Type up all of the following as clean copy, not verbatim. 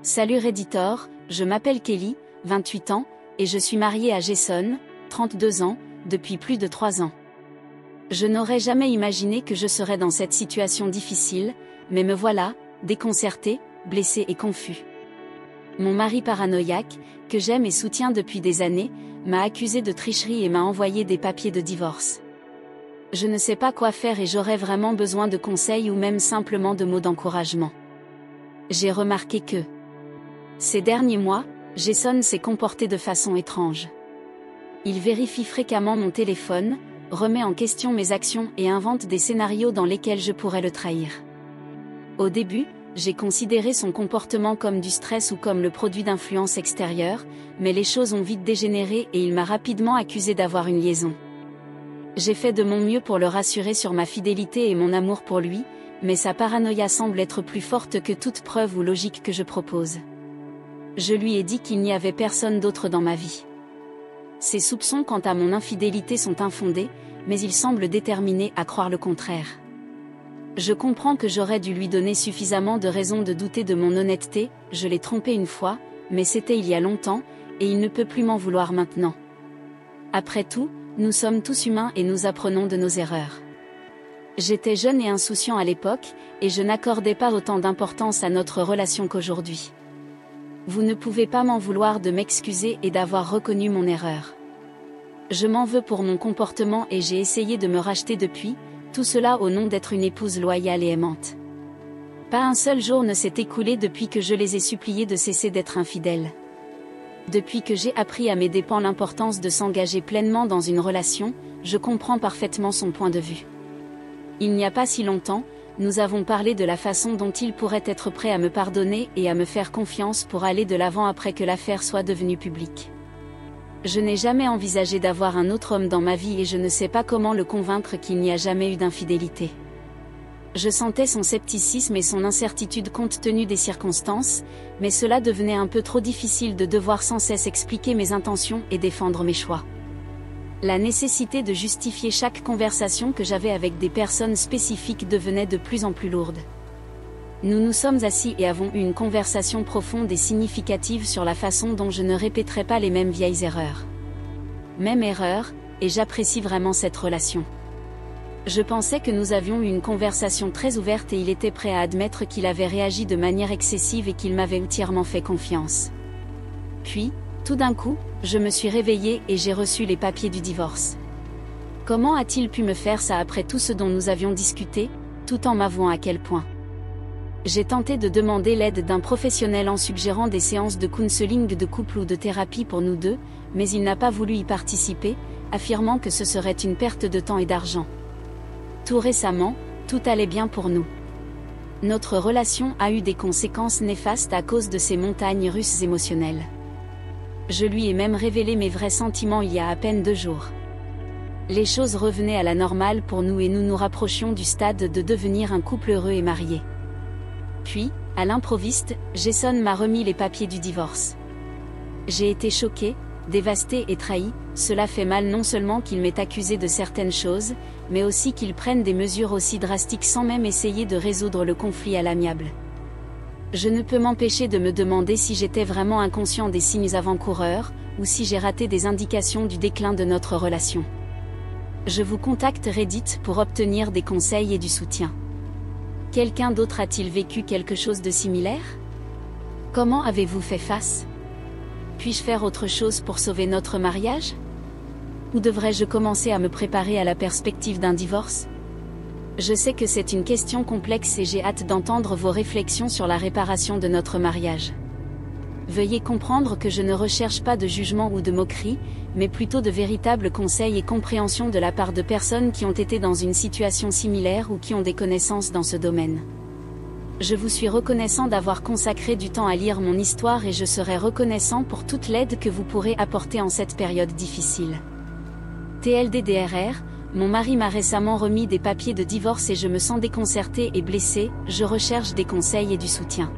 Salut Redditor, je m'appelle Kelly, 28 ans, et je suis mariée à Jason, 32 ans, depuis plus de 3 ans. Je n'aurais jamais imaginé que je serais dans cette situation difficile, mais me voilà, déconcerté, blessé et confus. Mon mari paranoïaque, que j'aime et soutiens depuis des années, m'a accusé de tricherie et m'a envoyé des papiers de divorce. Je ne sais pas quoi faire et j'aurais vraiment besoin de conseils ou même simplement de mots d'encouragement. J'ai remarqué que, ces derniers mois, Jason s'est comporté de façon étrange. Il vérifie fréquemment mon téléphone, remet en question mes actions et invente des scénarios dans lesquels je pourrais le trahir. Au début, j'ai considéré son comportement comme du stress ou comme le produit d'influences extérieures, mais les choses ont vite dégénéré et il m'a rapidement accusé d'avoir une liaison. J'ai fait de mon mieux pour le rassurer sur ma fidélité et mon amour pour lui, mais sa paranoïa semble être plus forte que toute preuve ou logique que je propose. Je lui ai dit qu'il n'y avait personne d'autre dans ma vie. Ses soupçons quant à mon infidélité sont infondés, mais il semble déterminé à croire le contraire. Je comprends que j'aurais dû lui donner suffisamment de raisons de douter de mon honnêteté, je l'ai trompé une fois, mais c'était il y a longtemps, et il ne peut plus m'en vouloir maintenant. Après tout, nous sommes tous humains et nous apprenons de nos erreurs. J'étais jeune et insouciant à l'époque, et je n'accordais pas autant d'importance à notre relation qu'aujourd'hui. Vous ne pouvez pas m'en vouloir de m'excuser et d'avoir reconnu mon erreur. Je m'en veux pour mon comportement et j'ai essayé de me racheter depuis, tout cela au nom d'être une épouse loyale et aimante. Pas un seul jour ne s'est écoulé depuis que je les ai suppliés de cesser d'être infidèles. Depuis que j'ai appris à mes dépens l'importance de s'engager pleinement dans une relation, je comprends parfaitement son point de vue. Il n'y a pas si longtemps, nous avons parlé de la façon dont il pourrait être prêt à me pardonner et à me faire confiance pour aller de l'avant après que l'affaire soit devenue publique. Je n'ai jamais envisagé d'avoir un autre homme dans ma vie et je ne sais pas comment le convaincre qu'il n'y a jamais eu d'infidélité. Je sentais son scepticisme et son incertitude compte tenu des circonstances, mais cela devenait un peu trop difficile de devoir sans cesse expliquer mes intentions et défendre mes choix. La nécessité de justifier chaque conversation que j'avais avec des personnes spécifiques devenait de plus en plus lourde. Nous nous sommes assis et avons eu une conversation profonde et significative sur la façon dont je ne répéterai pas les mêmes vieilles erreurs. Même erreur, et j'apprécie vraiment cette relation. Je pensais que nous avions eu une conversation très ouverte et il était prêt à admettre qu'il avait réagi de manière excessive et qu'il m'avait entièrement fait confiance. Puis, tout d'un coup, je me suis réveillée et j'ai reçu les papiers du divorce. Comment a-t-il pu me faire ça après tout ce dont nous avions discuté, tout en m'avouant à quel point? J'ai tenté de demander l'aide d'un professionnel en suggérant des séances de counseling de couple ou de thérapie pour nous deux, mais il n'a pas voulu y participer, affirmant que ce serait une perte de temps et d'argent. Tout récemment, tout allait bien pour nous. Notre relation a eu des conséquences néfastes à cause de ces montagnes russes émotionnelles. Je lui ai même révélé mes vrais sentiments il y a à peine 2 jours. Les choses revenaient à la normale pour nous et nous nous rapprochions du stade de devenir un couple heureux et marié. Puis, à l'improviste, Jason m'a remis les papiers du divorce. J'ai été choquée, dévastée et trahie, cela fait mal non seulement qu'il m'ait accusé de certaines choses, mais aussi qu'il prenne des mesures aussi drastiques sans même essayer de résoudre le conflit à l'amiable. Je ne peux m'empêcher de me demander si j'étais vraiment inconscient des signes avant-coureurs, ou si j'ai raté des indications du déclin de notre relation. Je vous contacte Reddit pour obtenir des conseils et du soutien. Quelqu'un d'autre a-t-il vécu quelque chose de similaire? Comment avez-vous fait face? Puis-je faire autre chose pour sauver notre mariage? Ou devrais-je commencer à me préparer à la perspective d'un divorce? Je sais que c'est une question complexe et j'ai hâte d'entendre vos réflexions sur la réparation de notre mariage. Veuillez comprendre que je ne recherche pas de jugement ou de moquerie, mais plutôt de véritables conseils et compréhension de la part de personnes qui ont été dans une situation similaire ou qui ont des connaissances dans ce domaine. Je vous suis reconnaissant d'avoir consacré du temps à lire mon histoire et je serai reconnaissant pour toute l'aide que vous pourrez apporter en cette période difficile. TLDDRR, mon mari m'a récemment remis des papiers de divorce et je me sens déconcertée et blessée, je recherche des conseils et du soutien.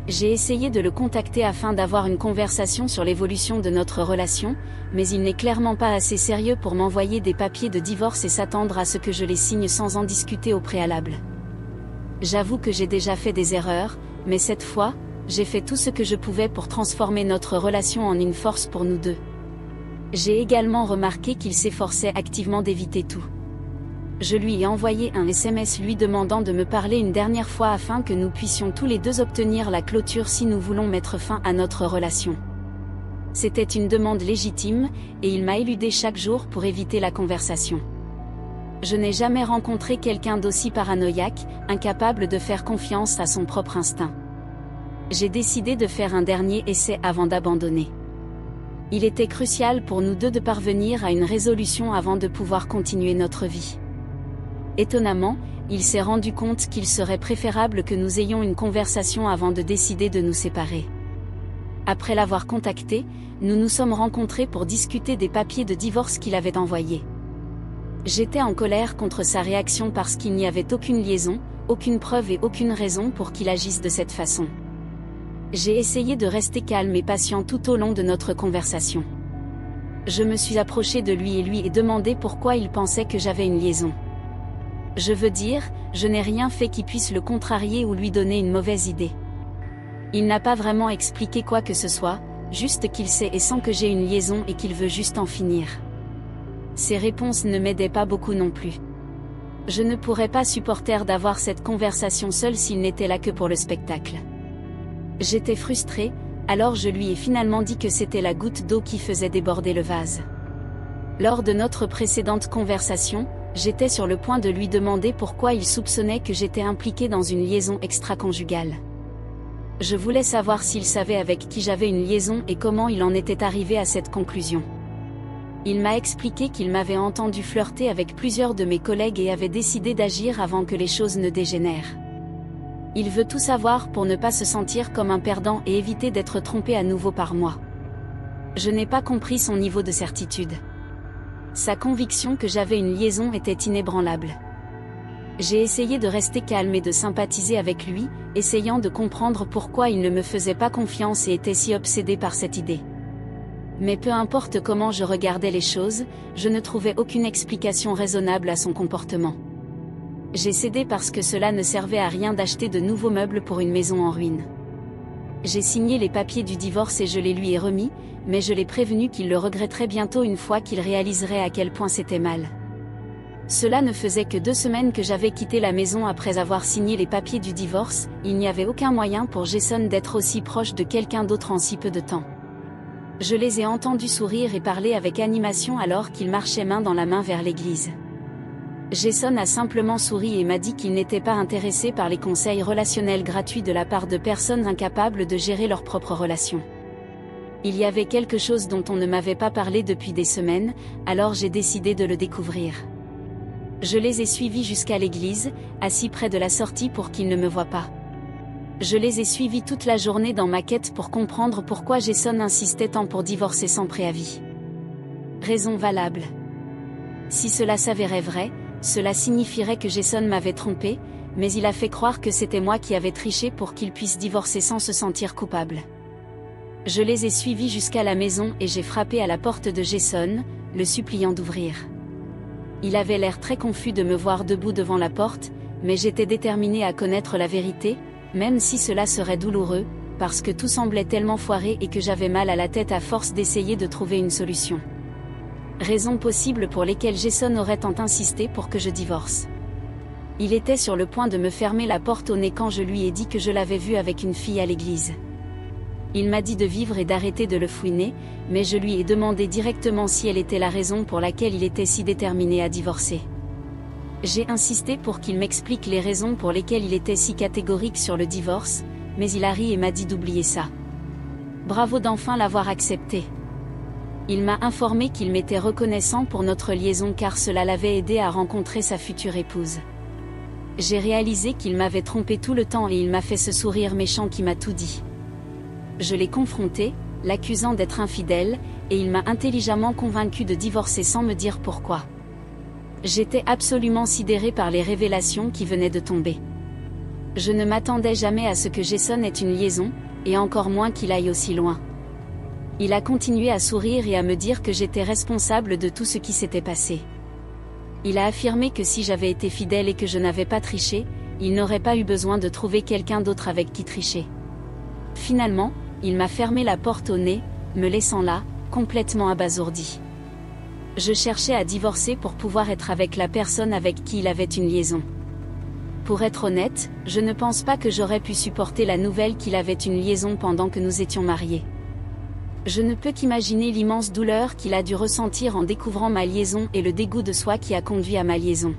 J'ai essayé de le contacter afin d'avoir une conversation sur l'évolution de notre relation, mais il n'est clairement pas assez sérieux pour m'envoyer des papiers de divorce et s'attendre à ce que je les signe sans en discuter au préalable. J'avoue que j'ai déjà fait des erreurs, mais cette fois, j'ai fait tout ce que je pouvais pour transformer notre relation en une force pour nous deux. J'ai également remarqué qu'il s'efforçait activement d'éviter tout. Je lui ai envoyé un SMS lui demandant de me parler une dernière fois afin que nous puissions tous les deux obtenir la clôture si nous voulons mettre fin à notre relation. C'était une demande légitime, et il m'a éludé chaque jour pour éviter la conversation. Je n'ai jamais rencontré quelqu'un d'aussi paranoïaque, incapable de faire confiance à son propre instinct. J'ai décidé de faire un dernier essai avant d'abandonner. Il était crucial pour nous deux de parvenir à une résolution avant de pouvoir continuer notre vie. Étonnamment, il s'est rendu compte qu'il serait préférable que nous ayons une conversation avant de décider de nous séparer. Après l'avoir contacté, nous nous sommes rencontrés pour discuter des papiers de divorce qu'il avait envoyés. J'étais en colère contre sa réaction parce qu'il n'y avait aucune liaison, aucune preuve et aucune raison pour qu'il agisse de cette façon. J'ai essayé de rester calme et patient tout au long de notre conversation. Je me suis approché de lui et lui ai demandé pourquoi il pensait que j'avais une liaison. Je veux dire, je n'ai rien fait qui puisse le contrarier ou lui donner une mauvaise idée. Il n'a pas vraiment expliqué quoi que ce soit, juste qu'il sait et sent que j'ai une liaison et qu'il veut juste en finir. Ses réponses ne m'aidaient pas beaucoup non plus. Je ne pourrais pas supporter d'avoir cette conversation seule s'il n'était là que pour le spectacle. J'étais frustrée, alors je lui ai finalement dit que c'était la goutte d'eau qui faisait déborder le vase. Lors de notre précédente conversation, j'étais sur le point de lui demander pourquoi il soupçonnait que j'étais impliquée dans une liaison extra-conjugale. Je voulais savoir s'il savait avec qui j'avais une liaison et comment il en était arrivé à cette conclusion. Il m'a expliqué qu'il m'avait entendu flirter avec plusieurs de mes collègues et avait décidé d'agir avant que les choses ne dégénèrent. Il veut tout savoir pour ne pas se sentir comme un perdant et éviter d'être trompé à nouveau par moi. Je n'ai pas compris son niveau de certitude. Sa conviction que j'avais une liaison était inébranlable. J'ai essayé de rester calme et de sympathiser avec lui, essayant de comprendre pourquoi il ne me faisait pas confiance et était si obsédé par cette idée. Mais peu importe comment je regardais les choses, je ne trouvais aucune explication raisonnable à son comportement. J'ai cédé parce que cela ne servait à rien d'acheter de nouveaux meubles pour une maison en ruine. J'ai signé les papiers du divorce et je les lui ai remis, mais je l'ai prévenu qu'il le regretterait bientôt une fois qu'il réaliserait à quel point c'était mal. Cela ne faisait que 2 semaines que j'avais quitté la maison après avoir signé les papiers du divorce, il n'y avait aucun moyen pour Jason d'être aussi proche de quelqu'un d'autre en si peu de temps. Je les ai entendus sourire et parler avec animation alors qu'ils marchaient main dans la main vers l'église. Jason a simplement souri et m'a dit qu'il n'était pas intéressé par les conseils relationnels gratuits de la part de personnes incapables de gérer leurs propres relations. Il y avait quelque chose dont on ne m'avait pas parlé depuis des semaines, alors j'ai décidé de le découvrir. Je les ai suivis jusqu'à l'église, assis près de la sortie pour qu'ils ne me voient pas. Je les ai suivis toute la journée dans ma quête pour comprendre pourquoi Jason insistait tant pour divorcer sans préavis. Raison valable. Si cela s'avérait vrai, cela signifierait que Jason m'avait trompé, mais il a fait croire que c'était moi qui avais triché pour qu'il puisse divorcer sans se sentir coupable. Je les ai suivis jusqu'à la maison et j'ai frappé à la porte de Jason, le suppliant d'ouvrir. Il avait l'air très confus de me voir debout devant la porte, mais j'étais déterminée à connaître la vérité, même si cela serait douloureux, parce que tout semblait tellement foiré et que j'avais mal à la tête à force d'essayer de trouver une solution. Raisons possibles pour lesquelles Jason aurait tant insisté pour que je divorce. Il était sur le point de me fermer la porte au nez quand je lui ai dit que je l'avais vu avec une fille à l'église. Il m'a dit de vivre et d'arrêter de le fouiner, mais je lui ai demandé directement si elle était la raison pour laquelle il était si déterminé à divorcer. J'ai insisté pour qu'il m'explique les raisons pour lesquelles il était si catégorique sur le divorce, mais il a ri et m'a dit d'oublier ça. Bravo d'enfin l'avoir accepté. Il m'a informé qu'il m'était reconnaissant pour notre liaison car cela l'avait aidé à rencontrer sa future épouse. J'ai réalisé qu'il m'avait trompé tout le temps et il m'a fait ce sourire méchant qui m'a tout dit. Je l'ai confronté, l'accusant d'être infidèle, et il m'a intelligemment convaincu de divorcer sans me dire pourquoi. J'étais absolument sidérée par les révélations qui venaient de tomber. Je ne m'attendais jamais à ce que Jason ait une liaison, et encore moins qu'il aille aussi loin. Il a continué à sourire et à me dire que j'étais responsable de tout ce qui s'était passé. Il a affirmé que si j'avais été fidèle et que je n'avais pas triché, il n'aurait pas eu besoin de trouver quelqu'un d'autre avec qui tricher. Finalement, il m'a fermé la porte au nez, me laissant là, complètement abasourdi. Je cherchais à divorcer pour pouvoir être avec la personne avec qui il avait une liaison. Pour être honnête, je ne pense pas que j'aurais pu supporter la nouvelle qu'il avait une liaison pendant que nous étions mariés. Je ne peux qu'imaginer l'immense douleur qu'il a dû ressentir en découvrant ma liaison et le dégoût de soi qui a conduit à ma liaison.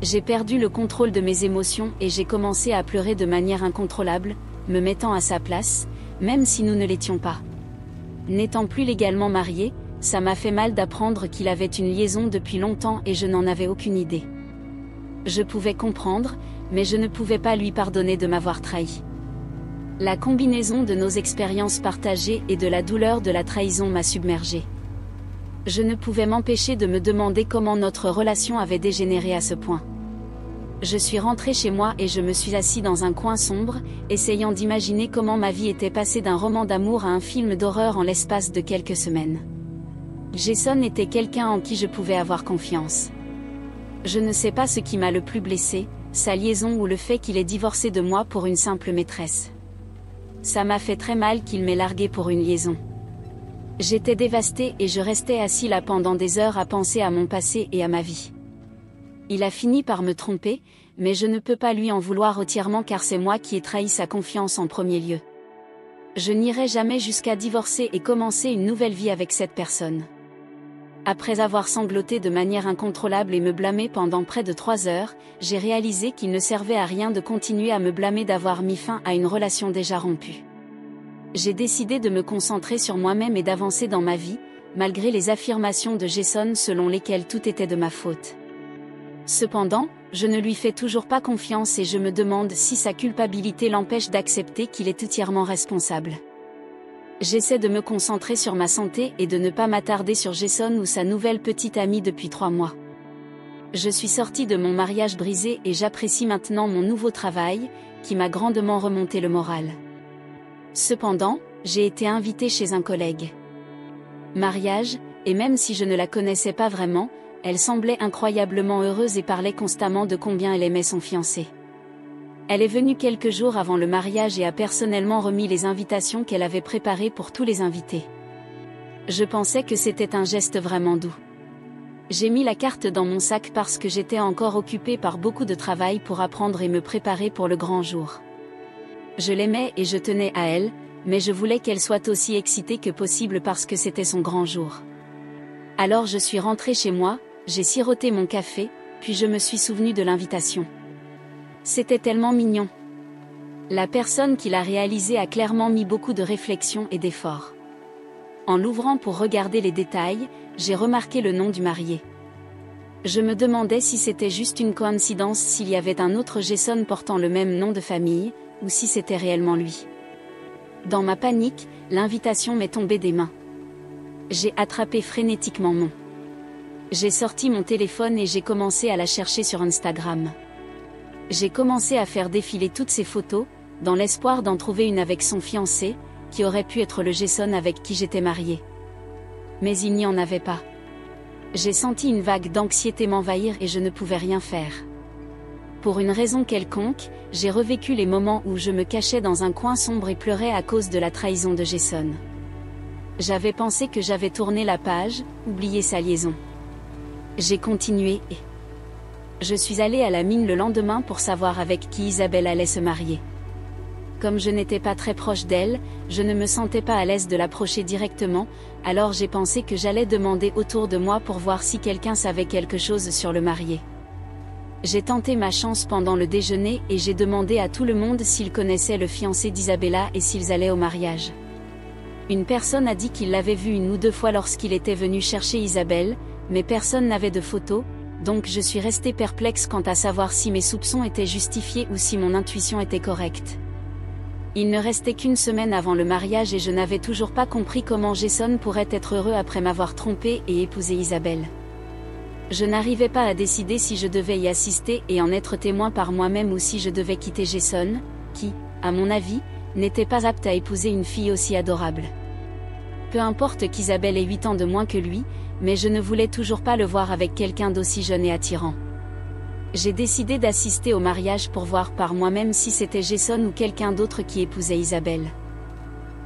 J'ai perdu le contrôle de mes émotions et j'ai commencé à pleurer de manière incontrôlable, me mettant à sa place, même si nous ne l'étions pas. N'étant plus légalement mariés, ça m'a fait mal d'apprendre qu'il avait une liaison depuis longtemps et je n'en avais aucune idée. Je pouvais comprendre, mais je ne pouvais pas lui pardonner de m'avoir trahi. La combinaison de nos expériences partagées et de la douleur de la trahison m'a submergée. Je ne pouvais m'empêcher de me demander comment notre relation avait dégénéré à ce point. Je suis rentrée chez moi et je me suis assis dans un coin sombre, essayant d'imaginer comment ma vie était passée d'un roman d'amour à un film d'horreur en l'espace de quelques semaines. Jason était quelqu'un en qui je pouvais avoir confiance. Je ne sais pas ce qui m'a le plus blessée, sa liaison ou le fait qu'il ait divorcé de moi pour une simple maîtresse. Ça m'a fait très mal qu'il m'ait larguée pour une liaison. J'étais dévastée et je restais assis là pendant des heures à penser à mon passé et à ma vie. Il a fini par me tromper, mais je ne peux pas lui en vouloir entièrement car c'est moi qui ai trahi sa confiance en premier lieu. Je n'irai jamais jusqu'à divorcer et commencer une nouvelle vie avec cette personne. Après avoir sangloté de manière incontrôlable et me blâmer pendant près de 3 heures, j'ai réalisé qu'il ne servait à rien de continuer à me blâmer d'avoir mis fin à une relation déjà rompue. J'ai décidé de me concentrer sur moi-même et d'avancer dans ma vie, malgré les affirmations de Jason selon lesquelles tout était de ma faute. Cependant, je ne lui fais toujours pas confiance et je me demande si sa culpabilité l'empêche d'accepter qu'il est entièrement responsable. J'essaie de me concentrer sur ma santé et de ne pas m'attarder sur Jason ou sa nouvelle petite amie depuis 3 mois. Je suis sortie de mon mariage brisé et j'apprécie maintenant mon nouveau travail, qui m'a grandement remonté le moral. Cependant, j'ai été invitée chez un collègue. Mariage, et même si je ne la connaissais pas vraiment, elle semblait incroyablement heureuse et parlait constamment de combien elle aimait son fiancé. Elle est venue quelques jours avant le mariage et a personnellement remis les invitations qu'elle avait préparées pour tous les invités. Je pensais que c'était un geste vraiment doux. J'ai mis la carte dans mon sac parce que j'étais encore occupée par beaucoup de travail pour apprendre et me préparer pour le grand jour. Je l'aimais et je tenais à elle, mais je voulais qu'elle soit aussi excitée que possible parce que c'était son grand jour. Alors je suis rentrée chez moi, j'ai siroté mon café, puis je me suis souvenue de l'invitation. C'était tellement mignon. La personne qui l'a réalisé a clairement mis beaucoup de réflexion et d'effort. En l'ouvrant pour regarder les détails, j'ai remarqué le nom du marié. Je me demandais si c'était juste une coïncidence s'il y avait un autre Jason portant le même nom de famille, ou si c'était réellement lui. Dans ma panique, l'invitation m'est tombée des mains. J'ai attrapé frénétiquement mon. J'ai sorti mon téléphone et j'ai commencé à la chercher sur Instagram. J'ai commencé à faire défiler toutes ses photos, dans l'espoir d'en trouver une avec son fiancé, qui aurait pu être le Jason avec qui j'étais mariée. Mais il n'y en avait pas. J'ai senti une vague d'anxiété m'envahir et je ne pouvais rien faire. Pour une raison quelconque, j'ai revécu les moments où je me cachais dans un coin sombre et pleurais à cause de la trahison de Jason. J'avais pensé que j'avais tourné la page, oublié sa liaison. J'ai continué et... Je suis allée à la mine le lendemain pour savoir avec qui Isabelle allait se marier. Comme je n'étais pas très proche d'elle, je ne me sentais pas à l'aise de l'approcher directement, alors j'ai pensé que j'allais demander autour de moi pour voir si quelqu'un savait quelque chose sur le marié. J'ai tenté ma chance pendant le déjeuner et j'ai demandé à tout le monde s'ils connaissaient le fiancé d'Isabella et s'ils allaient au mariage. Une personne a dit qu'il l'avait vu 1 ou 2 fois lorsqu'il était venu chercher Isabelle, mais personne n'avait de photos. Donc je suis restée perplexe quant à savoir si mes soupçons étaient justifiés ou si mon intuition était correcte. Il ne restait qu'1 semaine avant le mariage et je n'avais toujours pas compris comment Jason pourrait être heureux après m'avoir trompée et épousé Isabelle. Je n'arrivais pas à décider si je devais y assister et en être témoin par moi-même ou si je devais quitter Jason, qui, à mon avis, n'était pas apte à épouser une fille aussi adorable. Peu importe qu'Isabelle ait 8 ans de moins que lui, mais je ne voulais toujours pas le voir avec quelqu'un d'aussi jeune et attirant. J'ai décidé d'assister au mariage pour voir par moi-même si c'était Jason ou quelqu'un d'autre qui épousait Isabelle.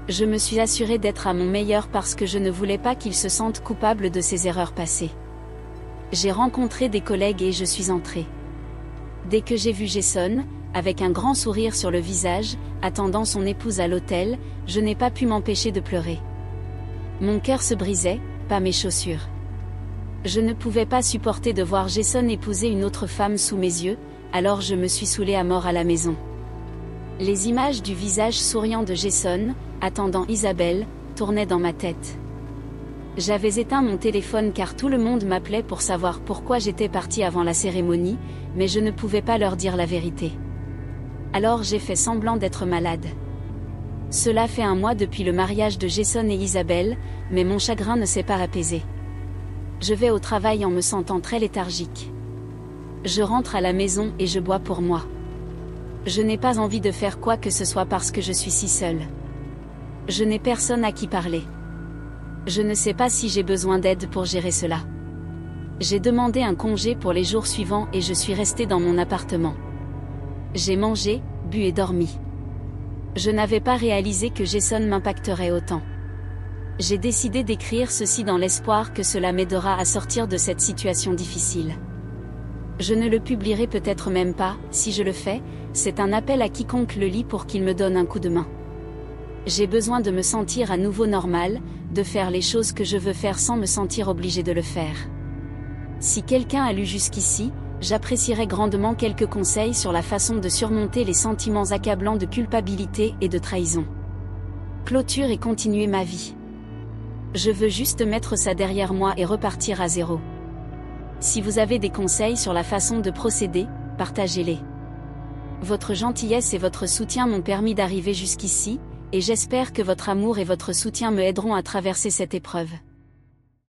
Je me suis assurée d'être à mon meilleur parce que je ne voulais pas qu'il se sente coupable de ses erreurs passées. J'ai rencontré des collègues et je suis entrée. Dès que j'ai vu Jason, avec un grand sourire sur le visage, attendant son épouse à l'hôtel, je n'ai pas pu m'empêcher de pleurer. Mon cœur se brisait, pas mes chaussures. Je ne pouvais pas supporter de voir Jason épouser une autre femme sous mes yeux, alors je me suis saoulée à mort à la maison. Les images du visage souriant de Jason, attendant Isabelle, tournaient dans ma tête. J'avais éteint mon téléphone car tout le monde m'appelait pour savoir pourquoi j'étais partie avant la cérémonie, mais je ne pouvais pas leur dire la vérité. Alors j'ai fait semblant d'être malade. Cela fait 1 mois depuis le mariage de Jason et Isabelle, mais mon chagrin ne s'est pas apaisé. Je vais au travail en me sentant très léthargique. Je rentre à la maison et je bois pour moi. Je n'ai pas envie de faire quoi que ce soit parce que je suis si seule. Je n'ai personne à qui parler. Je ne sais pas si j'ai besoin d'aide pour gérer cela. J'ai demandé un congé pour les jours suivants et je suis restée dans mon appartement. J'ai mangé, bu et dormi. Je n'avais pas réalisé que Jason m'impacterait autant. J'ai décidé d'écrire ceci dans l'espoir que cela m'aidera à sortir de cette situation difficile. Je ne le publierai peut-être même pas, si je le fais, c'est un appel à quiconque le lit pour qu'il me donne un coup de main. J'ai besoin de me sentir à nouveau normal, de faire les choses que je veux faire sans me sentir obligée de le faire. Si quelqu'un a lu jusqu'ici, j'apprécierais grandement quelques conseils sur la façon de surmonter les sentiments accablants de culpabilité et de trahison. Clôture et continuer ma vie. Je veux juste mettre ça derrière moi et repartir à zéro. Si vous avez des conseils sur la façon de procéder, partagez-les. Votre gentillesse et votre soutien m'ont permis d'arriver jusqu'ici, et j'espère que votre amour et votre soutien me aideront à traverser cette épreuve.